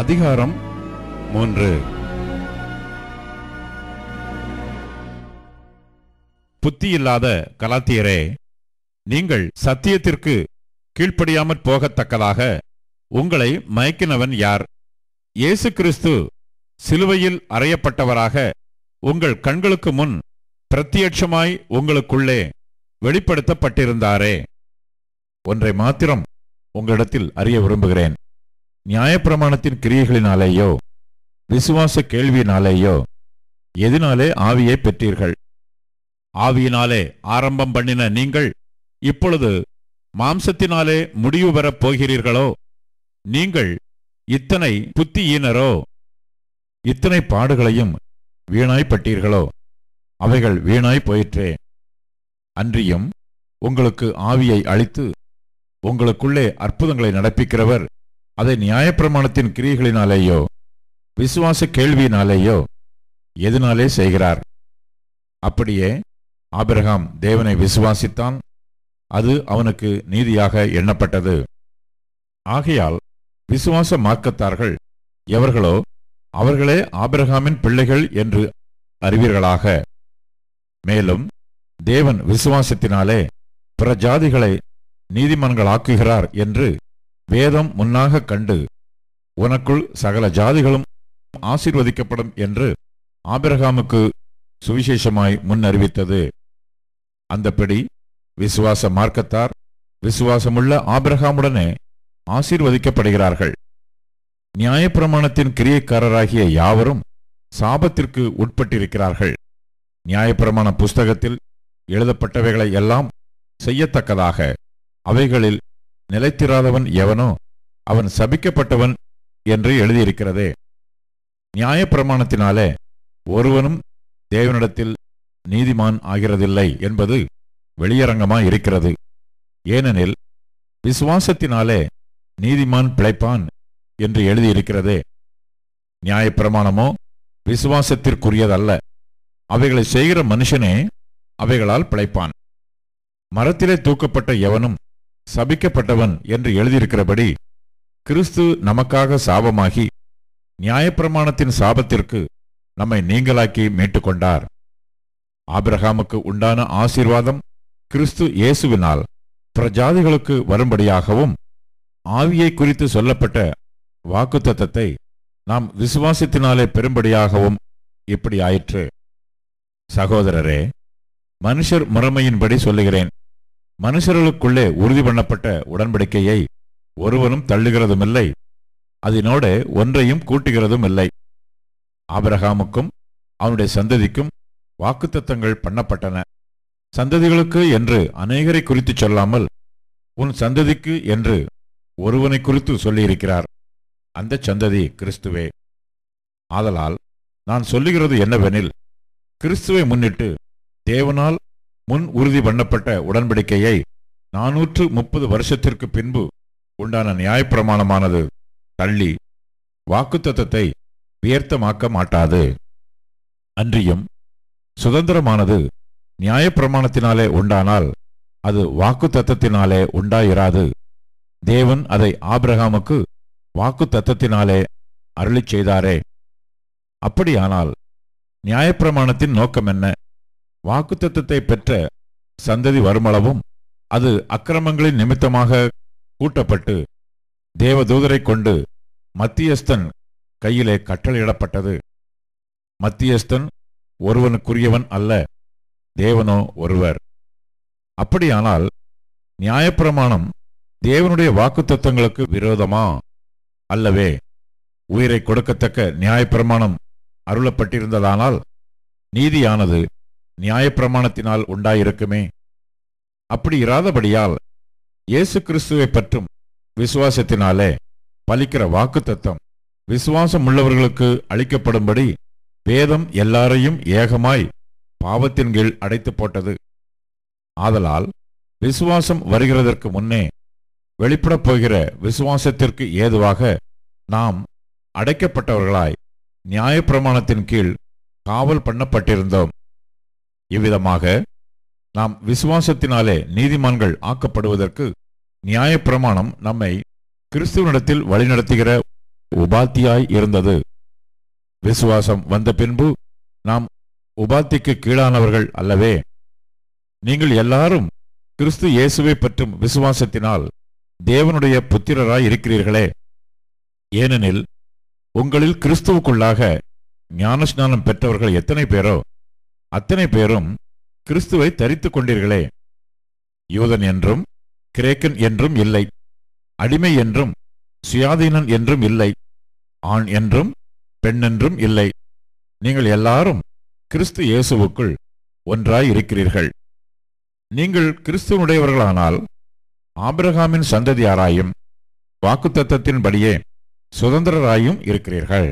அதிகாரம் 3. புத்தியில்லாத கலாத்தியரே, நீங்கள் சத்தியத்திற்கு கீழ்ப்படியாமற் போகத்தக்கதாக உங்களை மயக்கினவன் யார்? இயேசு கிறிஸ்து சிலுவையில் அறையப்பட்டவராக உங்கள் கண்களுக்கு முன் பிரத்யட்சமாய் உங்களுக்குள்ளே வெளிப்படுத்தப்பட்டிருந்தாரே. ஒன்றை மாத்திரம் உங்களிடத்தில் அறிய விரும்புகிறேன். நியாயப்பிரமாணத்தின் கிரியைகளினாலேயோ விசுவாச கேள்வியினாலேயோ எதினாலே ஆவியை பெற்றீர்கள்? ஆவியினாலே ஆரம்பம் பண்ணின நீங்கள் இப்பொழுது மாம்சத்தினாலே முடிவு பெறப் போகிறீர்களோ? நீங்கள் இத்தனை புத்தியீனரோ? இத்தனை பாடுகளையும் வீணாய்ப்பட்டீர்களோ? அவைகள் வீணாய் போயிற்றே. அன்றியும் உங்களுக்கு ஆவியை அளித்து உங்களுக்குள்ளே அற்புதங்களை நடப்பிக்கிறவர் அதை நியாயப்பிரமாணத்தின் கிரியைகளினாலேயோ விசுவாச கேள்வியினாலேயோ எதனாலே செய்கிறார்? அப்படியே ஆபிரகாம் தேவனை விசுவாசித்தான், அது அவனுக்கு நீதியாக எண்ணப்பட்டது. ஆகையால் விசுவாச மார்க்கத்தார்கள் எவர்களோ அவர்களே ஆபிரகாமின் பிள்ளைகள் என்று அறிவீர்களாக. மேலும் தேவன் விசுவாசத்தினாலே பிற ஜாதிகளை நீதிமான்களாக்குகிறார் என்று வேதம் முன்னாக கண்டு, உனக்குள் சகல ஜாதிகளும் ஆசீர்வதிக்கப்படும் என்று ஆபிரகாமுக்கு சுவிசேஷமாய் முன்னறிவித்தது. அந்தப்படி விசுவாச மார்க்கத்தார் விசுவாசமுள்ள ஆபிரகாமுடனே ஆசீர்வதிக்கப்படுகிறார்கள். நியாயப்பிரமாணத்தின் கிரியைக்காரராகிய யாவரும் சாபத்திற்கு உட்பட்டிருக்கிறார்கள். நியாயப்பிரமாண புஸ்தகத்தில் எழுதப்பட்டவைகளை எல்லாம் செய்யத்தக்கதாக அவைகளில் நிலைத்திராதவன் எவனோ அவன் சபிக்கப்பட்டவன் என்று எழுதியிருக்கிறதே. நியாயப்பிரமாணத்தினாலே ஒருவனும் தேவனிடத்தில் நீதிமான் ஆகிறதில்லை என்பது வெளியரங்கமாயிருக்கிறது. ஏனெனில் விசுவாசத்தினாலே நீதிமான் பிழைப்பான் என்று எழுதியிருக்கிறதே. நியாயப்பிரமாணமோ விசுவாசத்திற்குரியதல்ல, அவைகளை செய்கிற மனுஷனே அவைகளால் பிழைப்பான். மரத்திலே தூக்கப்பட்ட எவனும் சபிக்கப்பட்டவன் என்று எழுதியிருக்கிறபடி கிறிஸ்து நமக்காக சாபமாகி நியாயப்பிரமாணத்தின் சாபத்திற்கு நம்மை நீங்களாக்கி மீட்டுக்கொண்டார். ஆபிரகாமுக்கு உண்டான ஆசீர்வாதம் கிறிஸ்து இயேசுவினால் பிரஜாதிகளுக்கு வரும்படியாகவும், ஆவியை குறித்து சொல்லப்பட்ட வாக்குத்தத்தத்தை நாம் விசுவாசத்தினாலே பெறும்படியாகவும் இப்படி ஆயிற்று. சகோதரரே, மனுஷர் முறைமையின்படி சொல்லுகிறேன், மனுஷர்களுக்குள்ளே உறுதி பண்ணப்பட்ட உடன்படிக்கையை ஒருவனும் தள்ளுகிறதுமில்லை, அதனோட ஒன்றையும் கூட்டுகிறதும் இல்லை. ஆபிரகாமுக்கும் அவனுடைய சந்ததிக்கும் வாக்குத்தத்தங்கள் பண்ணப்பட்டன. சந்ததிகளுக்கு என்று அநேகரை குறித்து சொல்லாமல் உன் சந்ததிக்கு என்று ஒருவனை குறித்து சொல்லியிருக்கிறார். அந்த சந்ததி கிறிஸ்துவே. ஆதலால் நான் சொல்லுகிறது என்னவெனில், கிறிஸ்துவை முன்னிட்டு தேவனால் முன் உறுதி பண்ணப்பட்ட உடன்படிக்கையை 430 வருஷத்திற்கு பின்பு உண்டான நியாயப்பிரமாணமானது தள்ளி வாக்குத்தத்தத்தை வியர்த்தமாக்க மாட்டாது. அன்றியும் சுதந்திரமானது நியாயப்பிரமாணத்தினாலே உண்டானால் அது வாக்குத்தத்தத்தினாலே உண்டாயிராது. தேவன் அதை ஆபிரகாமுக்கு வாக்குத்தத்தத்தினாலே அருளிச் செய்தாரே. அப்படியானால் நியாயப்பிரமாணத்தின் நோக்கம் என்ன? வாக்குத்தத்தத்தை பெற்ற சந்ததி வருமளவும் அது அக்கிரமங்களின் நிமித்தமாக கூட்டப்பட்டு தேவதூதரை கொண்டு மத்தியஸ்தன் கையிலே கட்டளையிடப்பட்டது. மத்தியஸ்தன் ஒருவனுக்குரியவன் அல்ல, தேவனோ ஒருவர். அப்படியானால் நியாயப்பிரமாணம் தேவனுடைய வாக்குத்தத்தங்களுக்கு விரோதமா? அல்லவே. உயிரை கொடுக்கத்தக்க நியாயப்பிரமாணம் அருளப்பட்டிருந்ததானால் நீதியானது நியாயப்பிரமாணத்தினால் உண்டாயிருக்குமே. அப்படி இராதபடியால் இயேசு கிறிஸ்துவை பற்றும் விசுவாசத்தினாலே பலிக்கிற வாக்குத்தத்தம் விசுவாசம் உள்ளவர்களுக்கு அளிக்கப்படும்படி வேதம் எல்லாரையும் ஏகமாய் பாவத்தின் கீழ் அடைத்து போட்டது. ஆதலால் விசுவாசம் வருகிறதற்கு முன்னே வெளிப்படப் போகிற விசுவாசத்திற்கு ஏதுவாக நாம் அடைக்கப்பட்டவர்களாய் நியாயப்பிரமாணத்தின் கீழ் காவல் பண்ணப்பட்டிருந்தோம். இவ்விதமாக நாம் விசுவாசத்தினாலே நீதிமான்கள் ஆக்கப்படுவதற்கு நியாயப்பிரமாணம் நம்மை கிறிஸ்துவனிடத்தில் வழிநடத்துகிற உபாத்தியாய் இருந்தது. விசுவாசம் வந்த பின்பு நாம் உபாத்திக்கு கீழானவர்கள் அல்லவே. நீங்கள் எல்லாரும் கிறிஸ்து இயேசுவை பற்றும் விசுவாசத்தினால் தேவனுடைய புத்திரராய் இருக்கிறீர்களே. ஏனெனில் உங்களில் கிறிஸ்துவுக்குள்ளாக ஞானஸ்நானம் பெற்றவர்கள் எத்தனை பேரோ அத்தனை பேரும் கிறிஸ்துவை தரித்துக் கொண்டீர்களே. யூதன் என்றும் கிரேக்கன் என்றும் இல்லை, அடிமை என்றும் சுயாதீனன் என்றும் இல்லை, ஆண் என்றும் பெண் என்றும் இல்லை. நீங்கள் எல்லாரும் கிறிஸ்து இயேசுவுக்குள் ஒன்றாய் இருக்கிறீர்கள். நீங்கள் கிறிஸ்துவனுடையவர்களானால் ஆபிரகாமின் சந்ததியாராயும் வாக்குத்தத்தத்தின்படியே சுதந்திரராயும் இருக்கிறீர்கள்.